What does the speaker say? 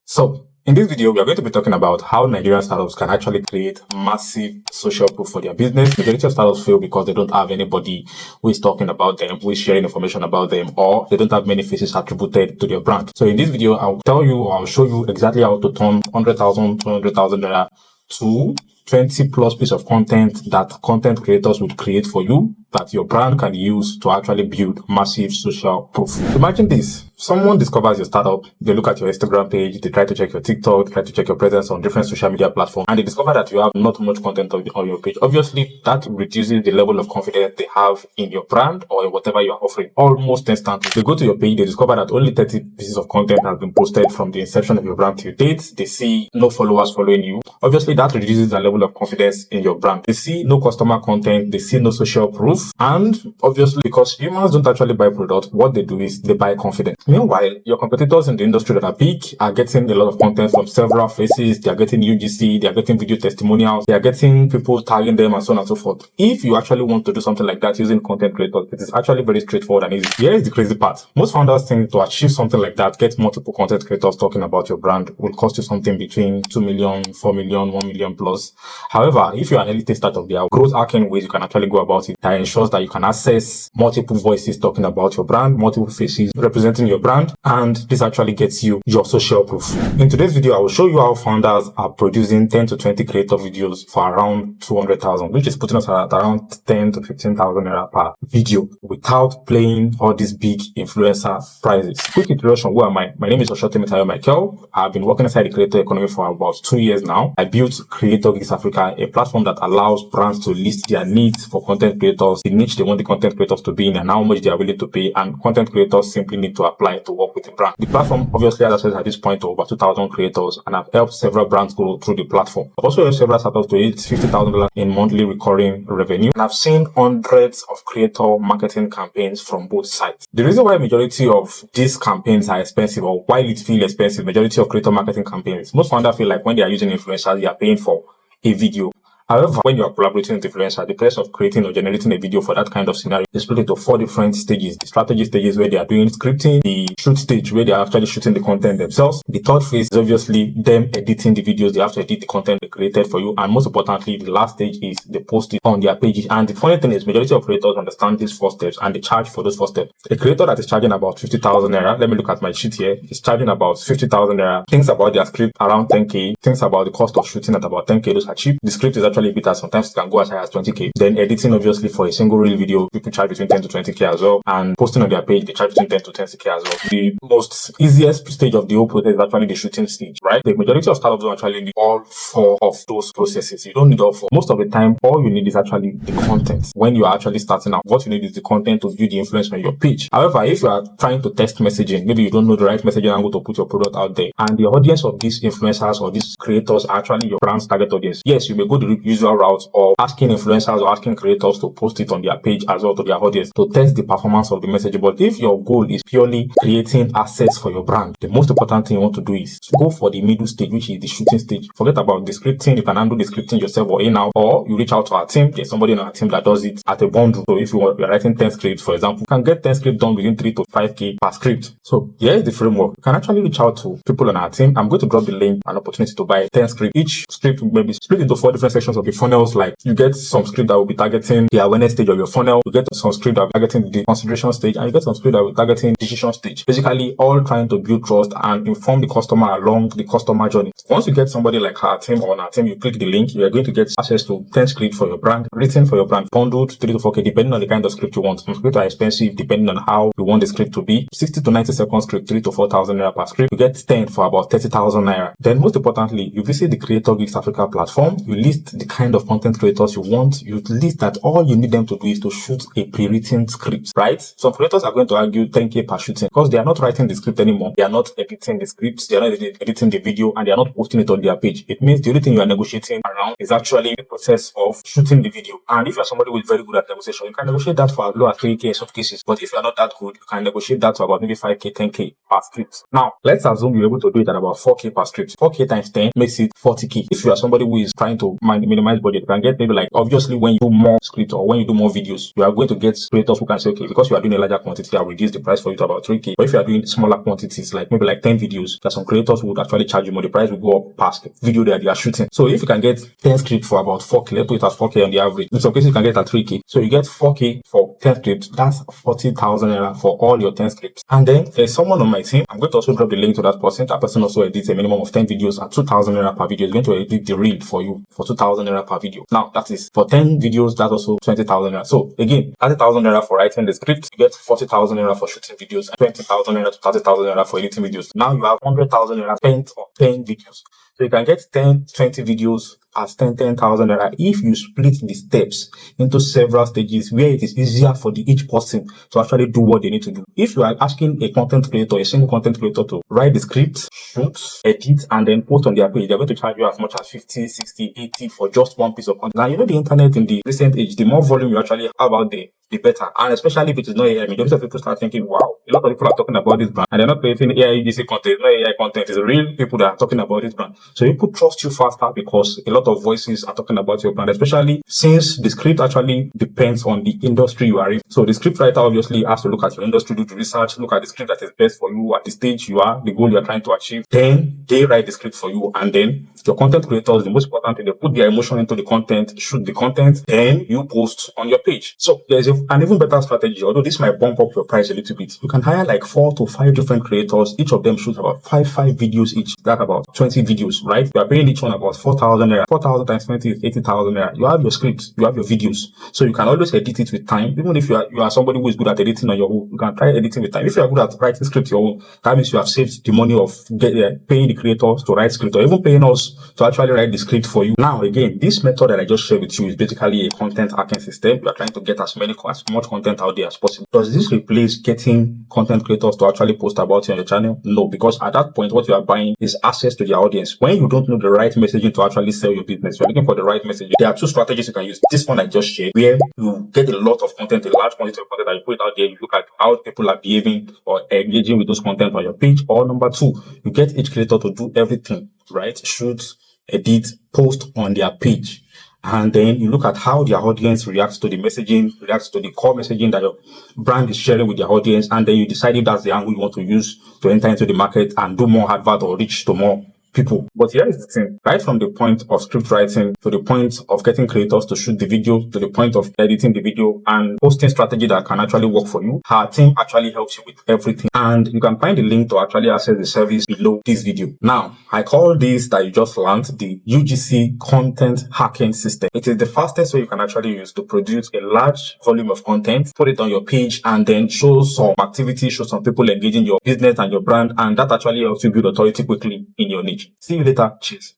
So in this video, we are going to be talking about how Nigerian startups can actually create massive social proof for their business. Majority of startups fail because they don't have anybody who is talking about them, who is sharing information about them, or they don't have many faces attributed to their brand. So in this video, I'll show you exactly how to turn 100,000, 200,000 naira to 20 plus piece of content that content creators would create for you that your brand can use to actually build massive social proof. Imagine this. Someone discovers your startup, they look at your Instagram page, they try to check your TikTok, try to check your presence on different social media platforms, and they discover that you have not much content on your page. Obviously, that reduces the level of confidence they have in your brand or in whatever you are offering almost instantly. They go to your page, they discover that only 30 pieces of content have been posted from the inception of your brand till date. They see no followers following you. Obviously, that reduces the level of confidence in your brand. They see no customer content, they see no social proof, and obviously, because humans don't actually buy products, what they do is they buy confidence. Meanwhile, your competitors in the industry that are big are getting a lot of content from several places. They are getting UGC, they are getting video testimonials, they are getting people tagging them and so on and so forth. If you actually want to do something like that using content creators, it is actually very straightforward and easy. Here is the crazy part. Most founders think to achieve something like that, get multiple content creators talking about your brand will cost you something between 2 million, 4 million, 1 million plus. However, if you're an elite startup, there are growth hacking ways you can actually go about it that ensures that you can access multiple voices talking about your brand, multiple faces representing your brand, and this actually gets you your social proof. In today's video, I will show you how founders are producing 10 to 20 creator videos for around 200,000, which is putting us at around 10 to 15,000 naira per video without playing all these big influencer prizes. Quick introduction, who am I? My name is Oshotemitayo Michael. I've been working inside the creator economy for about 2 years now. I built Creator Geeks Africa, a platform that allows brands to list their needs for content creators, the niche they want the content creators to be in, and how much they are willing to pay, and content creators simply need to apply to work with the brand. The platform obviously has access at this point to over 2,000 creators, and I've helped several brands grow through the platform. I've also helped several startups to hit $50,000 in monthly recurring revenue, and I've seen hundreds of creator marketing campaigns from both sides. The reason why majority of these campaigns are expensive, or why it feels expensive, majority of creator marketing campaigns, most founders feel like when they are using influencers, they are paying for a video. However, when you are collaborating with influencers, the process of creating or generating a video for that kind of scenario is split into 4 different stages. The strategy stages where they are doing scripting, the shoot stage where they are actually shooting the content themselves. The third phase is obviously them editing the videos. They have to edit the content they created for you. And most importantly, the last stage is they post it on their pages. And the funny thing is, majority of creators understand these 4 steps and they charge for those 4 steps. A creator that is charging about 50,000 naira, let me look at my sheet here, is charging about 50,000 naira. Thinks about their script around 10k, thinks about the cost of shooting at about 10k. Those are cheap. The script is actually better. Sometimes it can go as high as 20k. Then editing, obviously, for a single reel video, people charge between 10 to 20k as well. And posting on their page, they charge between 10 to 20k as well. The most easiest stage of the whole process is actually the shooting stage, right? The majority of startups don't actually need all 4 of those processes. You don't need all 4. Most of the time, all you need is actually the content. When you are actually starting out, what you need is the content to build the influence on your page. However, if you are trying to test messaging, maybe you don't know the right messaging angle to put your product out there, and the audience of these influencers or these creators are actually your brand's target audience, yes, you may go the usual route or asking influencers or asking creators to post it on their page as well to their audience to test the performance of the message. But if your goal is purely creating assets for your brand, the most important thing you want to do is to go for the middle stage, which is the shooting stage. Forget about the scripting. You can handle the scripting yourself or in-house, or you reach out to our team. There's somebody on our team that does it at a bundle. So if you're writing 10 scripts, for example, you can get 10 scripts done within 3 to 5k per script. So here is the framework. You can actually reach out to people on our team. I'm going to drop the link, an opportunity to buy 10 scripts. Each script will maybe split into 4 different sections of the funnels. Like you get some script that will be targeting the awareness stage of your funnel, you get some script that will be targeting the consideration stage, and you get some script that will be targeting decision stage. Basically, all trying to build trust and inform the customer along the customer journey. Once you get somebody like our team or on our team, you click the link, you are going to get access to 10 scripts for your brand, written for your brand, bundled 3 to 4k, depending on the kind of script you want. Some scripts are expensive, depending on how you want the script to be. 60 to 90 second script, 3 to 4,000 naira per script. You get 10 for about 30,000 naira. Then most importantly, you visit the Creator Geeks Africa platform, you list the kind of content creators you want, you list that all you need them to do is to shoot a pre-written script, right? Some creators are going to argue 10k per shooting because they are not writing the script anymore. They are not editing the scripts, they are not editing the video, and they are not posting it on their page. It means the only thing you are negotiating around is actually the process of shooting the video. And if you are somebody who is very good at negotiation, you can negotiate that for as low as 3k in some cases. But if you are not that good, you can negotiate that to about maybe 5k, 10k per script. Now, let's assume you're able to do it at about 4k per script. 4k times 10 makes it 40k. If you are somebody who is trying to minimize budget. You can get maybe like, obviously when you do more script or when you do more videos, you are going to get creators who can say, okay, because you are doing a larger quantity, I'll reduce the price for you to about 3K. But if you are doing smaller quantities, like maybe like 10 videos, there's some creators who would actually charge you more. The price will go up past the video that you are shooting. So if you can get 10 scripts for about 4K, let's put it as 4K on the average. In some cases, you can get at 3K. So you get 4K for 10 scripts. That's 40,000 naira for all your 10 scripts. And then there's someone on my team. I'm going to also drop the link to that person. That person also edits a minimum of 10 videos at 2,000 naira per video. Is going to edit the reel for you for 2,000 naira per video. Now that is for 10 videos. That's also 20,000 naira. So again, 30,000 naira for writing the script. You get 40,000 naira for shooting videos and 20,000 naira to 30,000 naira for editing videos. Now you have 100,000 naira spent on 10 videos. So you can get 10, 20 videos as 10,000 naira if you split the steps into several stages where it is easier for each person to actually do what they need to do. If you are asking a content creator, a single content creator to write the script, shoot, edit, and then post on their page, they're going to charge you as much as 50, 60, 80 for just one piece of content. Now, you know the internet in the recent age, the more volume you actually have out there, the better. And especially if it is not AI, majority of people start thinking, wow, a lot of people are talking about this brand and they're not creating AI UGC content, not AI content. It's real people that are talking about this brand. So people trust you faster because a lot of voices are talking about your brand, especially since the script actually depends on the industry you are in. So the script writer obviously has to look at your industry, do the research, look at the script that is best for you at the stage you are, the goal you are trying to achieve. Then they write the script for you, and then your content creators, the most important thing, they put their emotion into the content, shoot the content, then you post on your page. So there's an even better strategy, although this might bump up your price a little bit. You can hire like 4 to 5 different creators. Each of them shoots about 5 videos each. That's about 20 videos, right? You are paying each one about 4,000 naira. 4,000 times 20 is 80,000 naira. You have your script, you have your videos. So you can always edit it with time. Even if you are somebody who is good at editing on your own, you can try editing with time. If you are good at writing script your own, that means you have saved the money of paying the creators to write script, or even paying us to actually write the script for you. Now, again, this method that I just shared with you is basically a content hacking system. You are trying to get as much content out there as possible. Does this replace getting content creators to actually post about you on your channel? No, because at that point, what you are buying is access to their audience. When you don't know the right messaging to actually sell your business, you're looking for the right messaging. There are 2 strategies you can use. This one I just shared, where you get a lot of content, a large quantity of content that you put out there. You look at how people are behaving or engaging with those content on your page. Or number 2, you get each creator to do everything, right? Shoot, edit, post on their page. And then you look at how their audience reacts to the messaging, reacts to the core messaging that your brand is sharing with their audience. And then you decide if that's the angle you want to use to enter into the market and do more advert or reach to more people. But here is the thing, right from the point of script writing to the point of getting creators to shoot the video, to the point of editing the video and posting strategy that can actually work for you, our team actually helps you with everything. And you can find the link to actually access the service below this video. Now, I call this that you just learned the UGC content hacking system. It is the fastest way you can actually use to produce a large volume of content, put it on your page, and then show some activity, show some people engaging your business and your brand. And that actually helps you build authority quickly in your niche. See you later. Cheers.